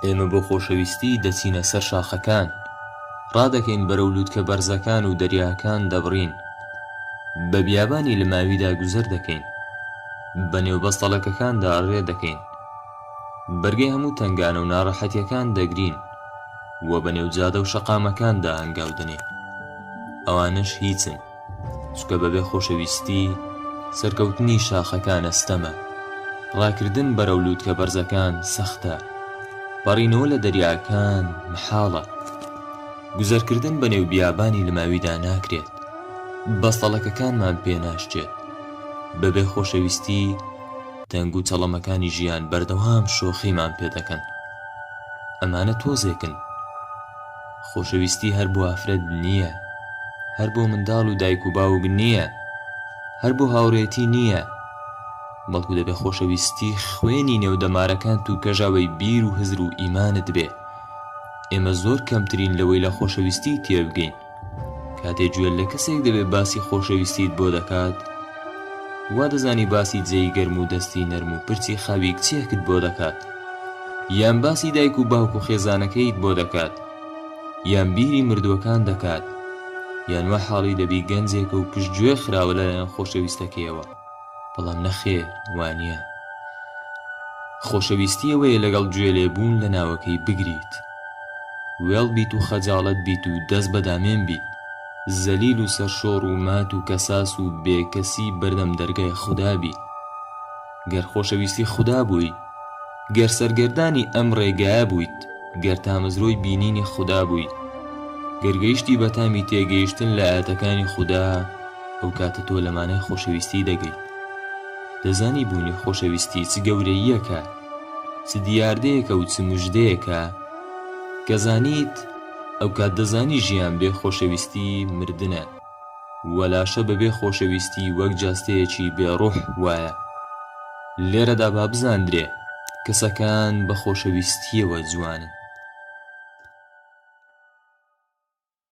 ئێمە بۆ خۆشەویستی دەچینە سەر شاخەکان، ڕادەکەین بەرەو لووتکە بەرزەکان و دەریاکان دەبڕین، بە بیابانی لە ماویدا گوزەر دەکەین، بە نێو بەستەڵەکەکاندا ڕێ دەکەین، بەرگەی هەموو تەنگانە و ناڕەحەتیەکان دەگرین و بە نێو جادە و شەقامەکاندا هەنگاو دەنێ. ئەوانش هیچن، چکە بەبێ خۆشەویستی سەرکەوتنی شاخەکان ئەستەمە، ڕاکردن بەرەو لووتکە بەرزەکان سەختە، پەڕینەوە لە دەریاکان محاڵە، گوزەرکردن بە نێو بیابانی لە ماویدا ناکرێت، بەستەڵەکەکانمان پێ ناشچێت. بەبێ خۆشەویستی دەنگ و چەڵەمەکانی ژیان بەردەوام شۆخیمان پێ دەکەن. ئەمانە تۆزێکن. خۆشەویستی هەر بۆ ئافرەت نییە، هەر بۆ منداڵ و دایک و باوک نییە، هەر بۆ هاوڕێتی نییە، بەڵکو دەبێ خۆشەویستی خوێنی نێودەمارەکان و کەژاوەی بیر و هزر و ئیمانت بێ. ئێمە زۆر کەمترین لەوەی لە خۆشەویستی تێبگەین. کاتێ گوێت لە کەسێک دەبێ باسی خۆشەویستیت بۆ دەکات، وا دەزانی باسی جێی گەرم و دەستی نەرم و پرچی خاوی کچێکت بۆ دەکات، یان باسی دایک و باوک و خێزانەکەیت بۆ دەکات، یان بیری مردووەکان دەکات، یان وە حاڵی دەبی گەنجێکە و پشتگوێ خراوە لەلایەن خۆشەویستەکەیەوە. بەڵام نەخێر، وانییە. خۆشەویستی ئەوەیە لەگەڵ گوێ لێبوون لە ناوەکەی بگریت، وێڵ بیت و خەجاڵەت بیت و دەست بەدامێن بیت، زەلیل و سەرشۆڕ و مات و کەساس و بێکەسی بەردەم دەرگای خودا بی. گەر خۆشەویستی خودا بووی، گەر سەرگەردانی ئەم ڕێگایە بوویت، گەر تامەزرۆی بینینی خودا بووی، گەرگەیشتی بەتامی تێگەیشتن لە ئاەتەکانی خودا، ئەو کاتە تۆ لەمانای خۆشەویستی دەگەیت. دەزانی بوونی خۆشەویستی چ گەورەییەکە، چ دیاردەیەکە و چ موژدەیەکە. کەزانیت ئەو کات دەزانی ژیان بێ خۆشەویستی مردنە، وەلاشە بەبێ خۆشەویستی وەک جاستەیەکی بێڕوح وایە. لێرەدا با بزاندرێ کەسەکان بە خۆشەویستیەوە جوانن.